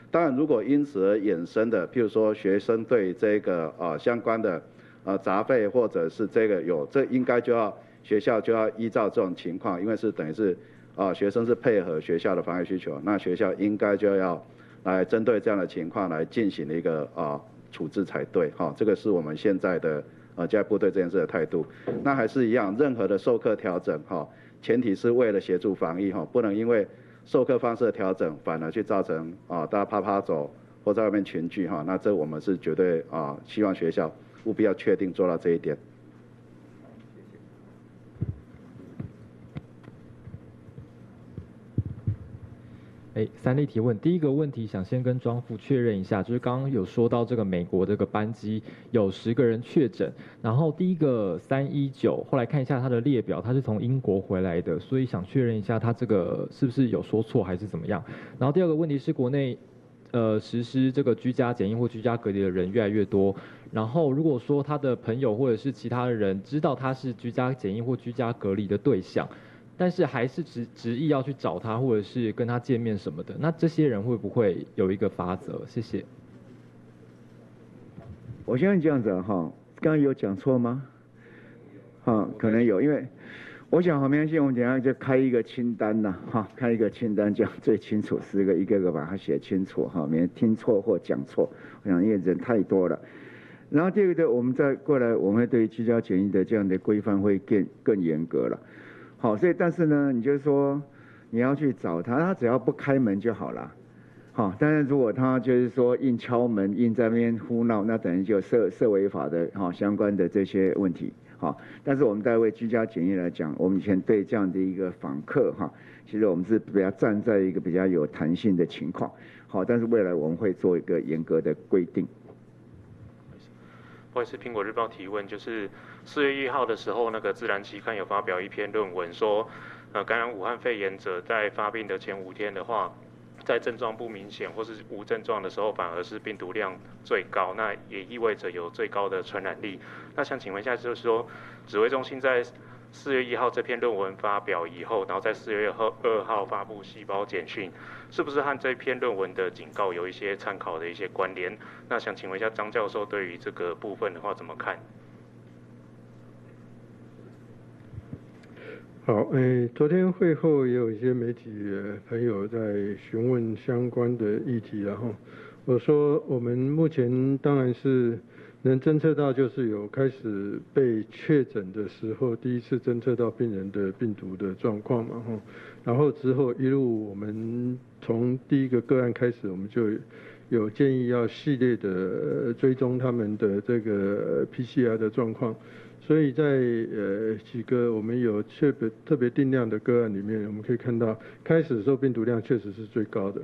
当然如果因此而衍生的，譬如说学生对这个相关的杂费或者是这个这应该学校就要依照这种情况，因为是等于是学生是配合学校的防疫需求，那学校应该就要来针对这样的情况来进行一个处置才对。这个是我们现在的教育部对这件事的态度。那还是一样，任何的授课调整前提是为了协助防疫不能因为授课方式的调整反而去造成大家啪走或在外面群聚那这我们是绝对希望学校务必要确定做到这一点。3例提问。第一个问题想先跟庄副确认一下，就是刚刚有说到这个美国这个班机有10个人确诊，然后第一个319，后来看一下他的列表，他是从英国回来的，所以想确认一下他这个是不是有说错还是怎么样。然后第二个问题是国内实施这个居家检疫或居家隔离的人越来越多，然后如果说他的朋友或者是其他的人知道他是居家检疫或居家隔离的对象，但是还是执意要去找他，或者是跟他见面什么的，那这些人会不会有一个罚则？谢谢。我相信这样子哈，刚刚有讲错吗？可能有，因为我想没关系，我们等一下就开一个清单呐，开一个清单讲最清楚，10个一个个把它写清楚哈，免听错或讲错。我想因为人太多了。然后第二个我们再过来，我们会对居家检疫的这样的规范会更严格了。好，所以但是呢，你就是说你要去找他，他只要不开门就好了。好，当然如果他就是说硬敲门、硬在那边胡闹，那等于就涉违法的相关的这些问题。好，但是我们在为居家检疫来讲，我们以前对这样的一个访客其实我们是比较站在一个比较有弹性的情况。好，但是未来我们会做一个严格的规定。不好意思，苹果日报提问，就是4月1号的时候，那个自然期刊有发表一篇论文说，感染武汉肺炎者在发病的前5天的话，在症状不明显或是无症状的时候，反而是病毒量最高，那也意味着有最高的传染力。那想请问一下，就是说，指挥中心在4月1号这篇论文发表以后，然后在4月2号发布细胞简讯，是不是和这篇论文的警告有一些参考的一些关联？那想请问一下张教授对于这个部分的话怎么看？好，昨天会后也有一些媒体朋友在询问相关的议题，然后我说我们目前当然是能侦测到，就是有开始被确诊的时候，第一次侦测到病人的病毒的状况嘛，然后之后一路我们从第一个个案开始，我们就有建议要系列的追踪他们的这个 PCR 的状况。所以在几个我们有特别定量的个案里面，我们可以看到，开始的时候病毒量确实是最高的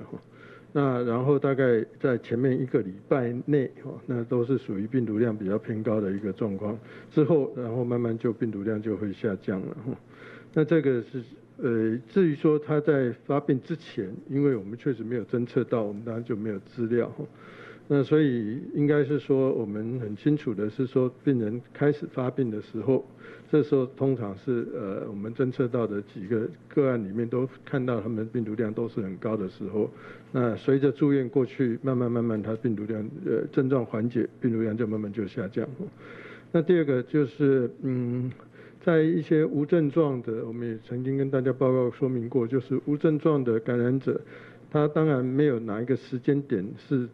那然后大概在前面1个礼拜内那都是属于病毒量比较偏高的一个状况。之后然后慢慢就病毒量就会下降了那这个是至于说他在发病之前，因为我们确实没有侦测到，我们当然就没有资料那所以应该是说，我们很清楚的是说，病人开始发病的时候，这时候通常是我们侦测到的几个个案里面都看到他们病毒量都是很高的时候，那随着住院过去，慢慢他病毒量症状缓解，病毒量就慢慢就下降那第二个就是在一些无症状的，我们也曾经跟大家报告说明过，就是无症状的感染者，他当然没有哪一个时间点是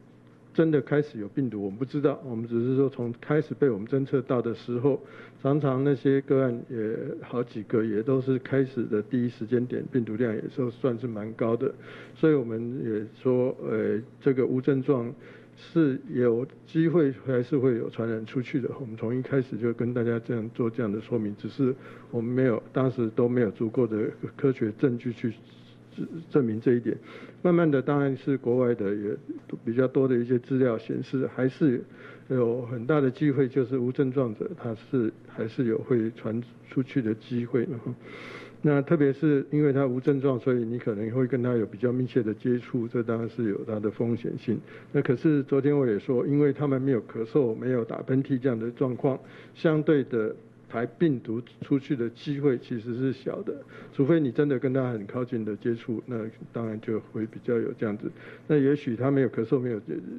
真的开始有病毒，我们不知道，我们只是说从开始被我们侦测到的时候，常常那些个案也好几个也都是开始的第一时间点，病毒量也是算是蛮高的，所以我们也说，这个无症状是有机会还是会有传染出去的。我们从一开始就跟大家这样做这样的说明，只是我们当时都没有足够的科学证据去证明这一点。慢慢的，当然是国外的也比较多的一些资料显示，还是有很大的机会，就是无症状者他还是有会传出去的机会。那特别是因为他无症状，所以你可能会跟他有比较密切的接触，这当然是有它的风险性。那可是昨天我也说，因为他们没有咳嗽、没有打喷嚏这样的状况，相对的排病毒出去的机会其实是小的，除非你真的跟他很靠近的接触，那当然就会比较有这样子。那也许他没有咳嗽，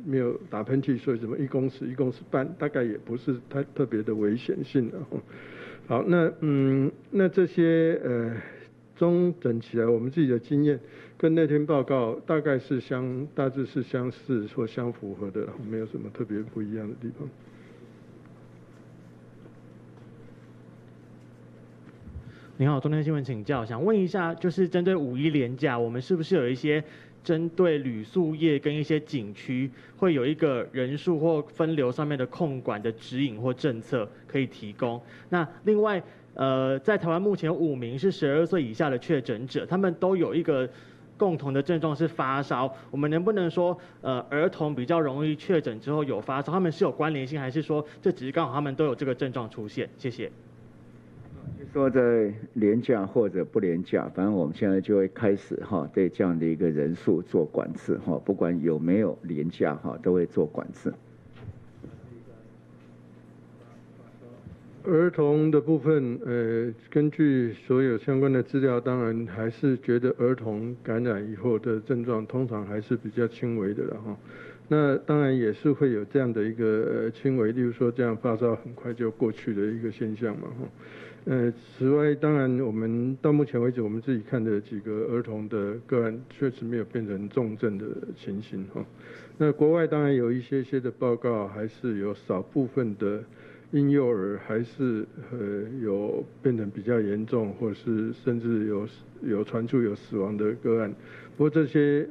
没有打喷嚏，所以什么1公尺、1公尺半，大概也不是太特别的危险性的。好，那这些综整起来，我们自己的经验跟那篇报告大概是大致是相似或相符合的，没有什么特别不一样的地方。您好，中天新闻请教，想问一下，就是针对5·1连假，我们是不是有一些针对旅宿业跟一些景区会有一个人数或分流上面的控管的指引或政策可以提供？那另外，在台湾目前有5名是12岁以下的确诊者，他们都有一个共同的症状是发烧，我们能不能说儿童比较容易确诊之后有发烧，他们是有关联性，还是说这只是刚好他们都有这个症状出现？谢谢。说在连假或者不连假，反正我们现在就会开始对这样的一个人数做管制不管有没有连假都会做管制。儿童的部分，根据所有相关的资料，当然还是觉得儿童感染以后的症状通常还是比较轻微的了哈。那当然也是会有这样的一个轻微，例如说这样发烧很快就过去的一个现象嘛哈。此外，当然我们到目前为止，我们自己看的几个儿童的个案，确实没有变成重症的情形哈。那国外当然有一些的报告，还是有少部分的婴幼儿还是有变成比较严重，或是甚至有传出有死亡的个案。不过这些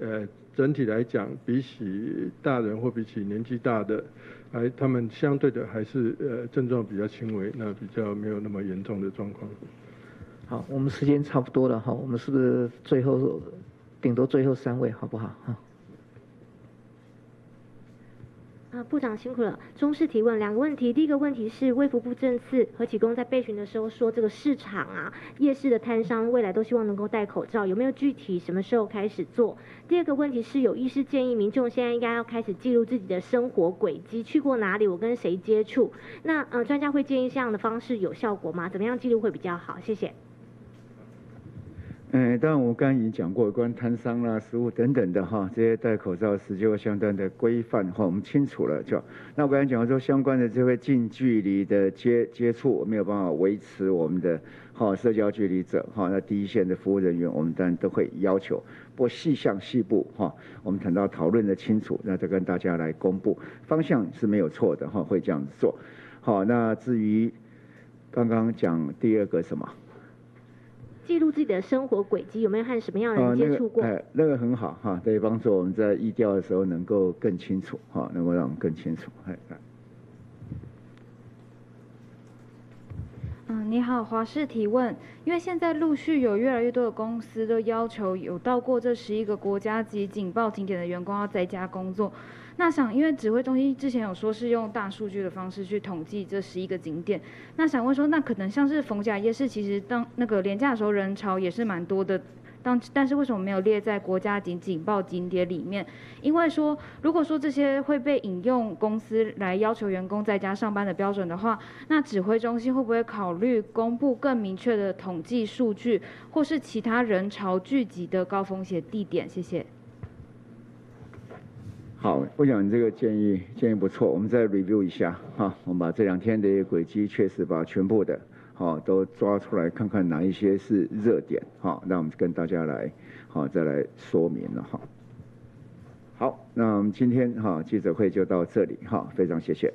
整体来讲，比起大人或比起年纪大的，他们相对的还是症状比较轻微，那比较没有那么严重的状况。好，我们时间差不多了哈，我们是不是顶多最后3位好不好？部长辛苦了。中式提问2个问题，第一个问题是卫福部这次何启功在备询的时候说，这个市场夜市的摊商未来都希望能够戴口罩，有没有具体什么时候开始做？第二个问题是有医师建议民众现在应该要开始记录自己的生活轨迹，去过哪里，我跟谁接触。那专家会建议这样的方式有效果吗？怎么样记录会比较好？谢谢。当然我刚刚已经讲过，关于摊商啦、食物等等的这些戴口罩时就相当的规范我们清楚了就。那我刚才讲说相关的这位近距离的接触没有办法维持我们的社交距离者那第一线的服务人员我们当然都会要求，不过细项细部我们等到讨论的清楚，那再跟大家来公布，方向是没有错的会这样子做。那至于刚刚讲第二个什么？记录自己的生活轨迹，有没有和什么样的人接触过？那个很好对，帮助我们在疫调的时候能够更清楚能够让我们更清楚。你好，华视提问，因为现在陆续有越来越多的公司都要求有到过这11个国家级警报景点的员工要在家工作。那因为指挥中心之前有说是用大数据的方式去统计这11个景点，那想问说，那可能像是逢甲夜市，其实当那个连假的时候人潮也是蛮多的，但是为什么没有列在国家级警报景点里面？因为说如果说这些会被引用公司来要求员工在家上班的标准的话，那指挥中心会不会考虑公布更明确的统计数据，或是其他人潮聚集的高风险地点？谢谢。好，我想你这个建议不错，我们再 review 一下我们把这2天的轨迹确实把全部的都抓出来，看看哪一些是热点那我们跟大家来再来说明了好，那我们今天记者会就到这里非常谢谢。